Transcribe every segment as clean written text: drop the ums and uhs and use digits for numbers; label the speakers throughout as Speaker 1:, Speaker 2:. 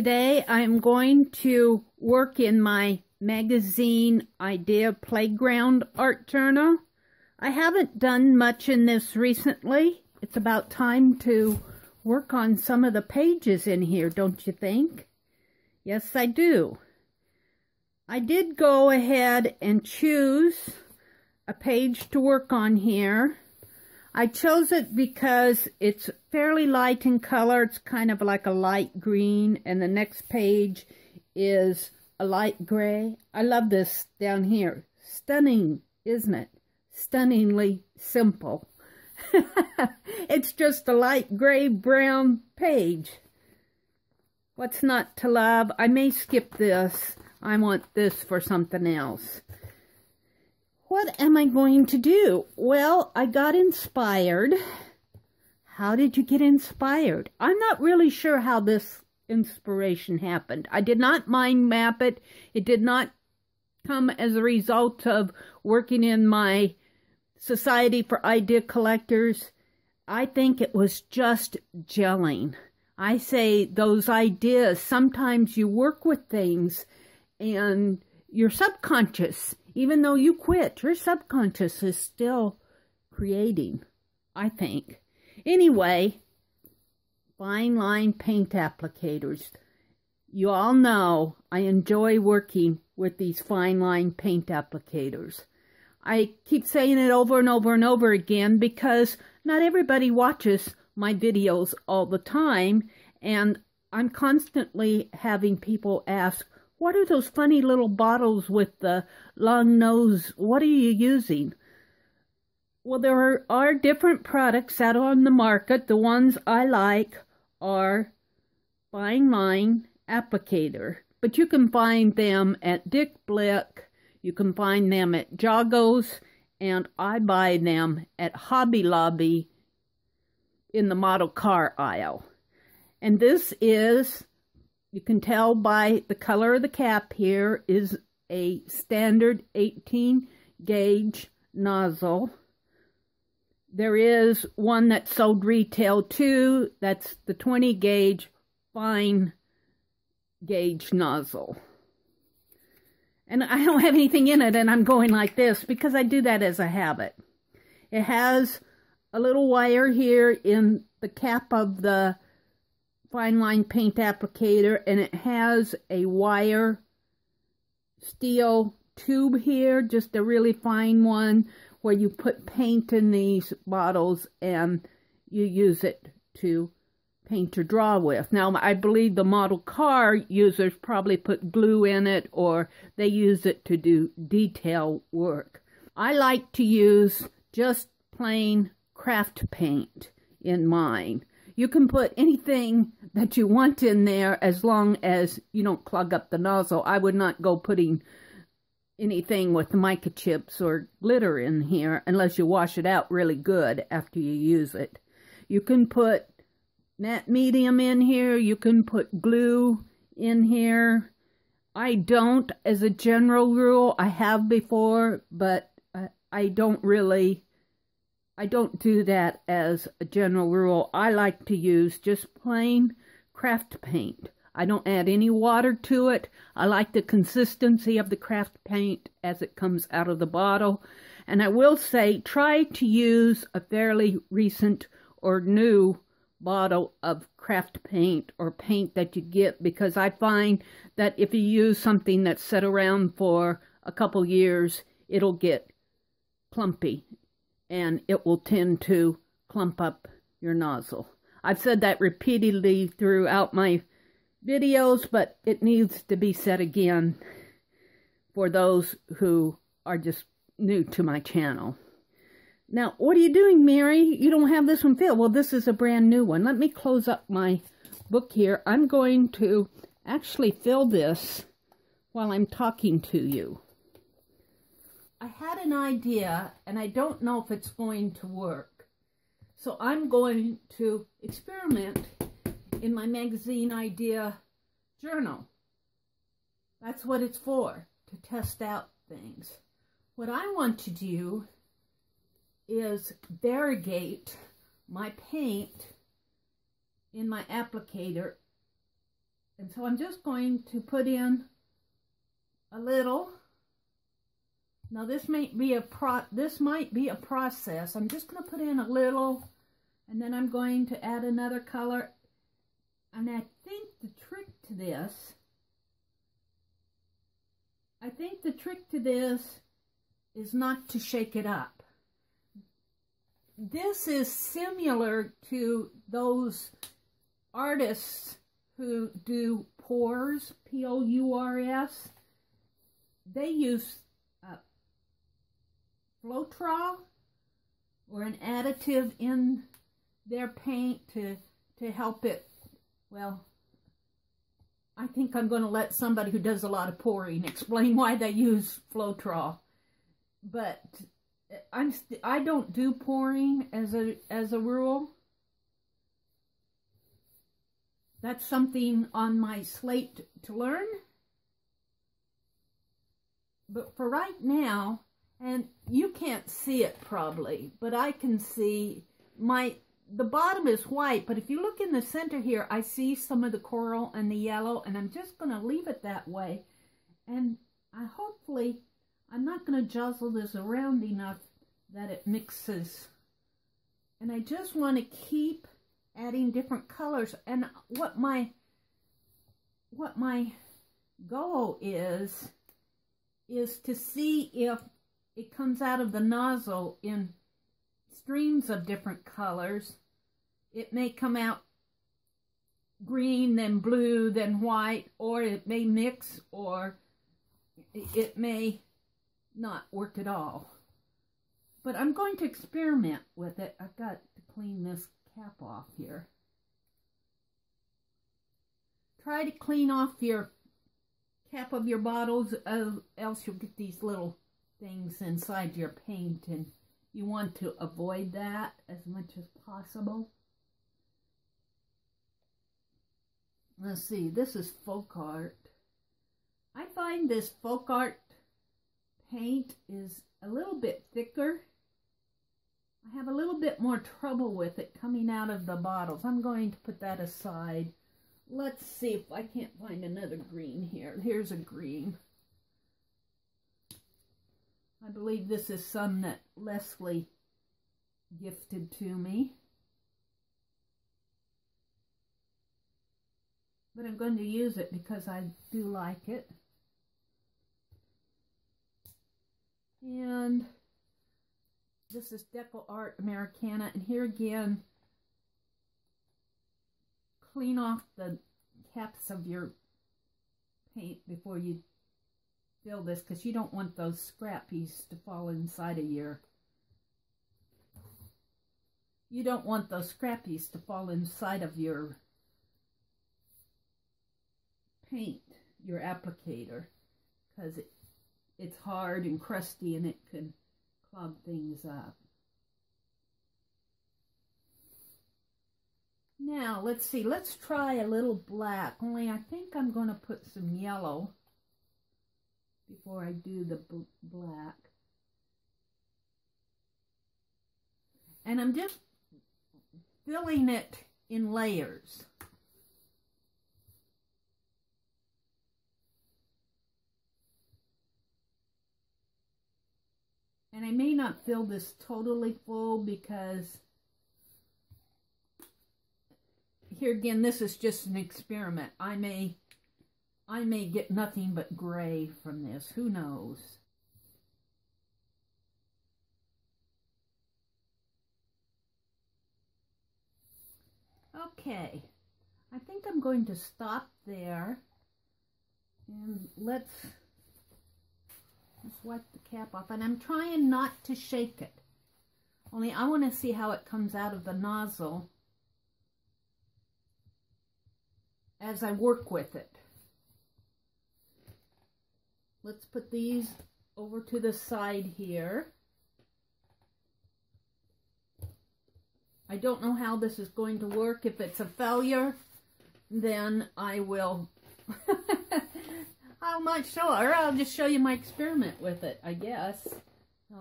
Speaker 1: Today I'm going to work in my magazine idea playground art journal. I haven't done much in this recently. It's about time to work on some of the pages in here, don't you think? Yes, I do. I did go ahead and choose a page to work on here. I chose it because it's fairly light in color. It's kind of like a light green, and the next page is a light gray. I love this down here. Stunning, isn't it? Stunningly simple. It's just a light gray brown page. What's not to love? I may skip this. I want this for something else. What am I going to do? Well, I got inspired. How did you get inspired? I'm not really sure how this inspiration happened. I did not mind map it. It did not come as a result of working in my Society for Idea Collectors. I think it was just gelling. I say those ideas, sometimes you work with things and your subconscious, even though you quit, your subconscious is still creating, I think. Anyway, FineLine Paint Applicators. You all know I enjoy working with these FineLine Paint Applicators. I keep saying it over and over and over again because not everybody watches my videos all the time, and I'm constantly having people ask, what are those funny little bottles with the long nose? What are you using? Well, there are different products out on the market. The ones I like are FineLine Applicator. But you can find them at Dick Blick. You can find them at Jago's. And I buy them at Hobby Lobby in the model car aisle. And this is, you can tell by the color of the cap here, is a standard 18 gauge nozzle. There is one that's sold retail too. That's the 20 gauge fine gauge nozzle. And I don't have anything in it, and I'm going like this because I do that as a habit. It has a little wire here in the cap of the FineLine Paint Applicator, and it has a wire steel tube here, just a really fine one, where you put paint in these bottles and you use it to paint or draw with. Now, I believe the model car users probably put glue in it, or they use it to do detail work. I like to use just plain craft paint in mine. You can put anything that you want in there as long as you don't clog up the nozzle. I would not go putting anything with mica chips or glitter in here unless you wash it out really good after you use it. You can put matte medium in here. You can put glue in here. I don't, as a general rule. I have before, but I don't do that as a general rule. I like to use just plain craft paint. I don't add any water to it. I like the consistency of the craft paint as it comes out of the bottle. And I will say, try to use a fairly recent or new bottle of craft paint or paint that you get, because I find that if you use something that's set around for a couple years, it'll get clumpy and it will tend to clump up your nozzle. I've said that repeatedly throughout my videos, but it needs to be said again for those who are just new to my channel. Now, what are you doing, Mary? You don't have this one filled. Well, this is a brand new one. Let me close up my book here. I'm going to actually fill this while I'm talking to you. I had an idea, and I don't know if it's going to work. So I'm going to experiment in my magazine idea journal. That's what it's for, to test out things. What I want to do is variegate my paint in my applicator And so I'm just going to put in a little. Now this might be a process. I'm just going to put in a little, and then I'm going to add another color. And I think the trick to this is not to shake it up. This is similar to those artists who do pours, P-O-U-R-S. They use Floetrol or an additive in their paint to help it. Well, I think I'm going to let somebody who does a lot of pouring explain why they use Floetrol. But I don't do pouring as a rule. That's something on my slate to learn. But for right now, and you can't see it probably, but I can see the bottom is white, but if you look in the center here, I see some of the coral and the yellow, and I'm just going to leave it that way. And I'm not going to jostle this around enough that it mixes. And I just want to keep adding different colors. And what my goal is to see if it comes out of the nozzle in streams of different colors. It may come out green, then blue, then white, or it may mix, or it may not work at all. But I'm going to experiment with it. I've got to clean this cap off here. Try to clean off your cap of your bottles, else you'll get these little things inside your paint, and you want to avoid that as much as possible. Let's see, this is folk art. I find this folk art paint is a little bit thicker. I have a little bit more trouble with it coming out of the bottles. I'm going to put that aside. Let's see if I can't find another green here. Here's a green. I believe this is some that Leslie gifted to me. But I'm going to use it because I do like it. And this is Deco Art Americana. And here again, clean off the caps of your paint before you fill this, because you don't want those scrappies to fall inside of your... You don't want those scrappies to fall inside of your paint, your applicator, because it's hard and crusty and it can clog things up. Now, let's see, let's try a little black, only I think I'm going to put some yellow before I do the black. And I'm just filling it in layers. And I may not fill this totally full because here again, this is just an experiment. I may get nothing but gray from this. Who knows? Okay. I think I'm going to stop there. And let's wipe the cap off. And I'm trying not to shake it. Only I want to see how it comes out of the nozzle as I work with it. Let's put these over to the side here. I don't know how this is going to work. If it's a failure, then I will... I'm not sure. I'll just show you my experiment with it, I guess.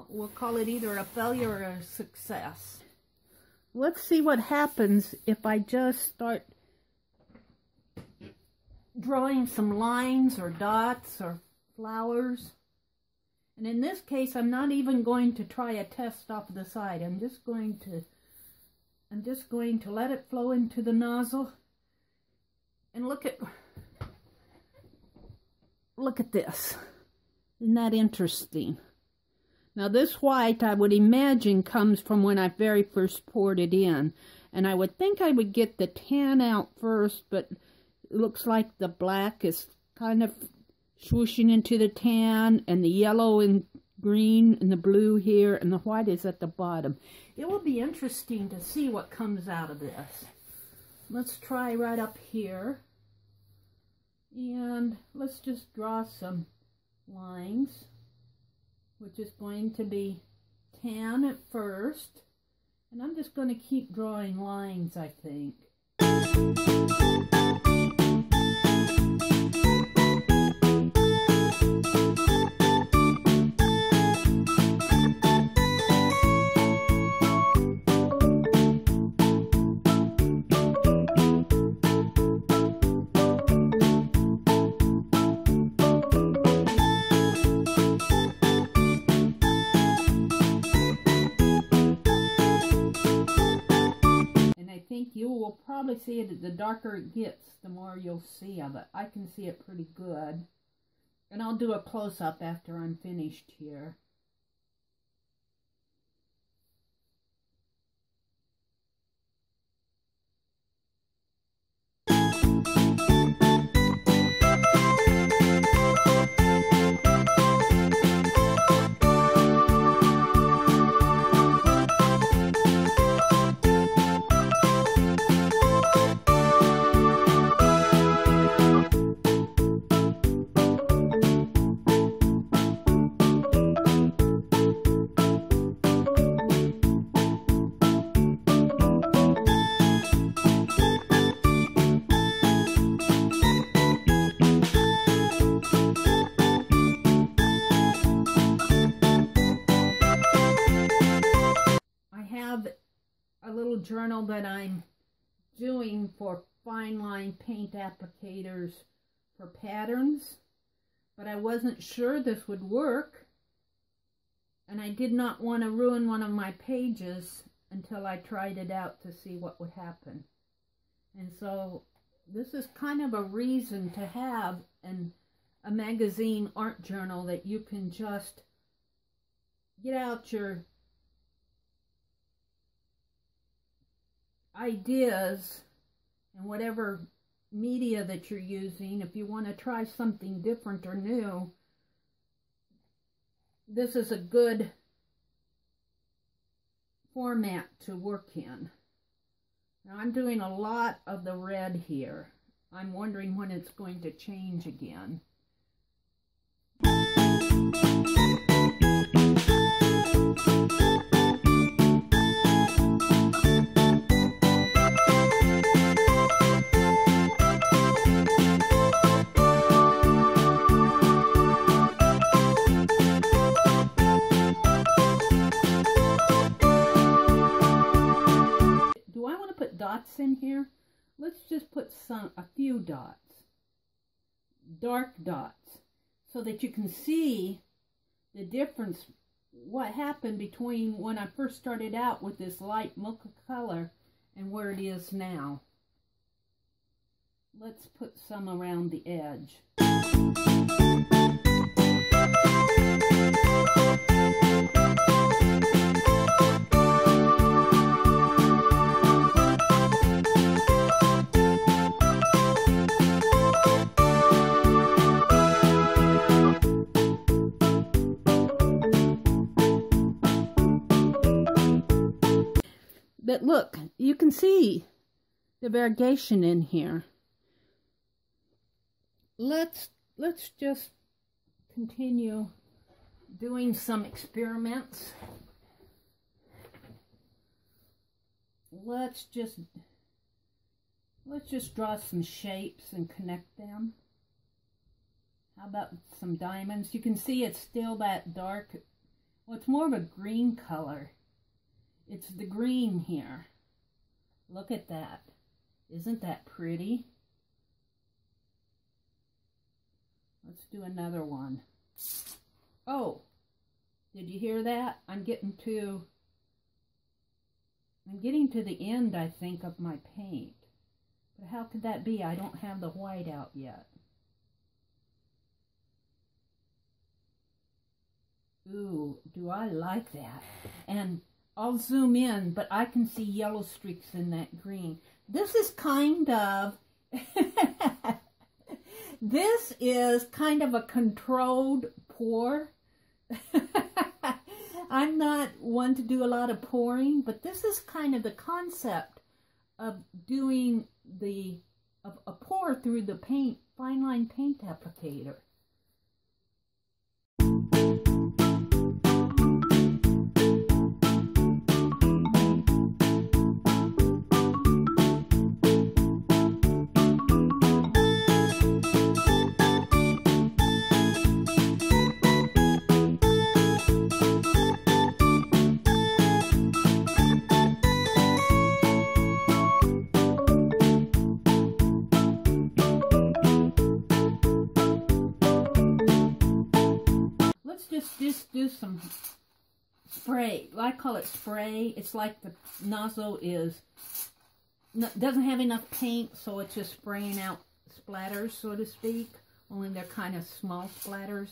Speaker 1: We'll call it either a failure or a success. Let's see what happens if I just start drawing some lines or dots or flowers. And in this case, I'm not even going to try a test off the side. I'm just going to let it flow into the nozzle. And look at this. Isn't that interesting? Now this white, I would imagine, comes from when I very first poured it in. And I would think I would get the tan out first, but it looks like the black is kind of swooshing into the tan, and the yellow and green and the blue here, and the white is at the bottom. It will be interesting to see what comes out of this. Let's try right up here. And let's just draw some lines, which is going to be tan at first. And I'm just going to keep drawing lines, I think. You will probably see it, the darker it gets, the more you'll see of it. I can see it pretty good. And I'll do a close-up after I'm finished here. Journal that I'm doing for FineLine Paint Applicators for patterns, but I wasn't sure this would work, and I did not want to ruin one of my pages until I tried it out to see what would happen. And so this is kind of a reason to have a magazine art journal that you can just get out your ideas and whatever media that you're using. If you want to try something different or new, this is a good format to work in. Now I'm doing a lot of the red here. I'm wondering when it's going to change again. Dots in here. Let's just put a few dots, dark dots, so that you can see the difference, what happened between when I first started out with this light mocha color and where it is now. Let's put some around the edge. But look, you can see the variegation in here. Let's just continue doing some experiments. Let's just draw some shapes and connect them. How about some diamonds? You can see it's still that dark. Well, it's more of a green color. It's the green here. Look at that. Isn't that pretty? Let's do another one. Oh, did you hear that? I'm getting to the end, I think, of my paint. But how could that be? I don't have the white out yet. Ooh, do I like that? And I'll zoom in, but I can see yellow streaks in that green. This is kind of, this is kind of a controlled pour. I'm not one to do a lot of pouring, but this is kind of the concept of doing a pour through the FineLine Paint Applicator. Just do some spray. I call it spray. It's like the nozzle doesn't have enough paint, so it's just spraying out splatters, so to speak. Only they're kind of small splatters.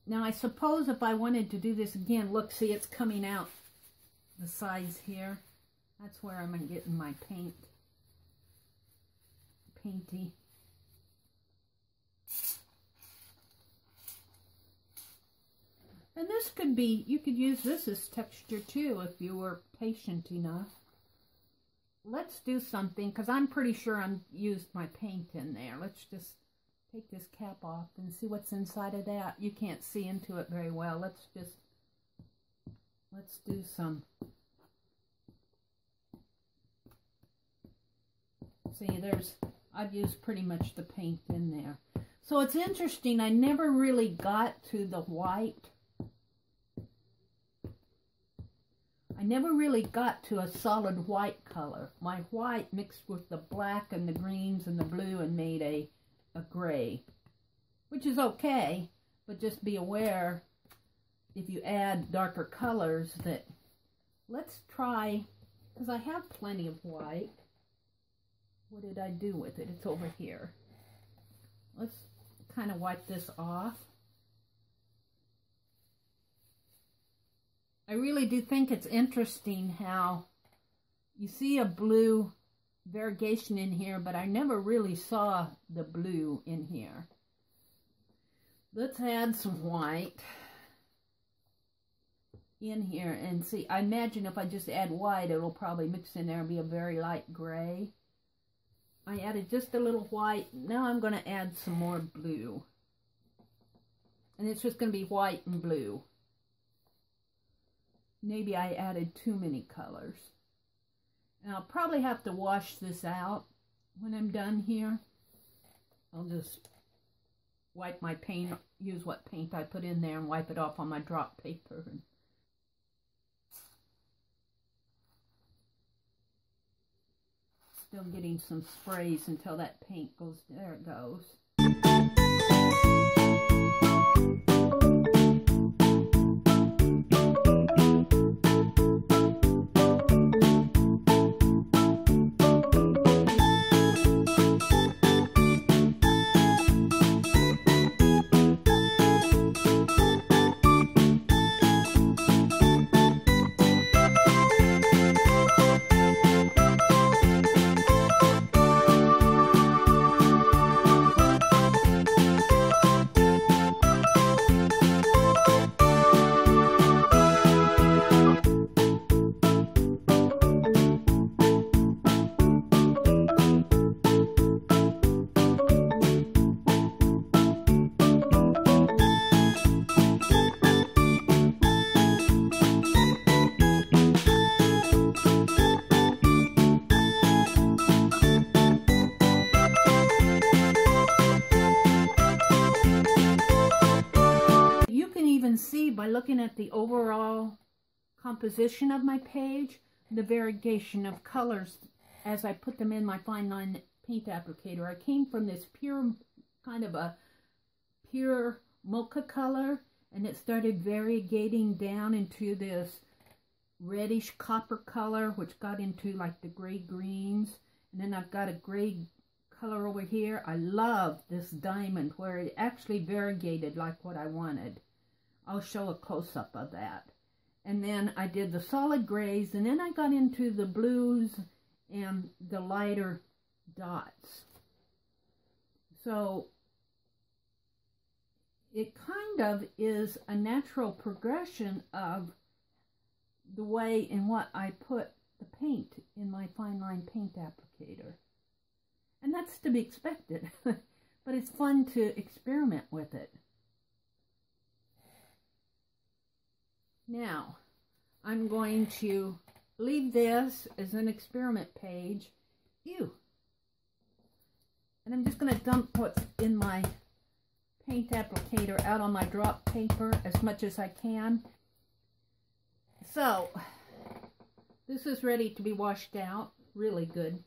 Speaker 1: Now I suppose if I wanted to do this again, look, see, it's coming out the sides here. That's where I'm getting my painty. And this could be, you could use this as texture too if you were patient enough. Let's do something, because I'm pretty sure I've used my paint in there. Let's just take this cap off and see what's inside of that. You can't see into it very well. Let's do some. See, I've used pretty much the paint in there. So it's interesting, I never really got to the white. I never really got to a solid white color. My white mixed with the black and the greens and the blue and made a gray, which is okay, but just be aware if you add darker colors that, let's try, because I have plenty of white. What did I do with it? It's over here. Let's kind of wipe this off. I really do think it's interesting how you see a blue variegation in here, but I never really saw the blue in here. Let's add some white in here and see. I imagine if I just add white, it'll probably mix in there and be a very light gray. I added just a little white. Now I'm going to add some more blue. And it's just going to be white and blue. Maybe I added too many colors. And I'll probably have to wash this out when I'm done here. I'll just wipe my paint, use what paint I put in there and wipe it off on my drop paper. Still getting some sprays until that paint goes, there it goes. See by looking at the overall composition of my page, the variegation of colors as I put them in my FineLine Paint Applicator. I came from this pure, kind of a pure mocha color, and it started variegating down into this reddish copper color, which got into like the gray greens. And then I've got a gray color over here. I love this diamond where it actually variegated like what I wanted. I'll show a close-up of that. And then I did the solid grays, and then I got into the blues and the lighter dots. So it kind of is a natural progression of the way in what I put the paint in my FineLine Paint Applicator. And that's to be expected, but it's fun to experiment with it. Now, I'm going to leave this as an experiment page. Ew! And I'm just going to dump what's in my paint applicator out on my drop paper as much as I can. So, this is ready to be washed out. Really good.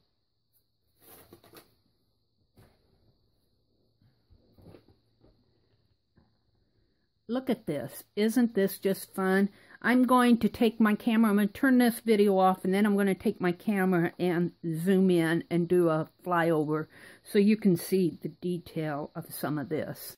Speaker 1: Look at this. Isn't this just fun? I'm going to take my camera, I'm going to turn this video off, and then I'm going to take my camera and zoom in and do a flyover so you can see the detail of some of this.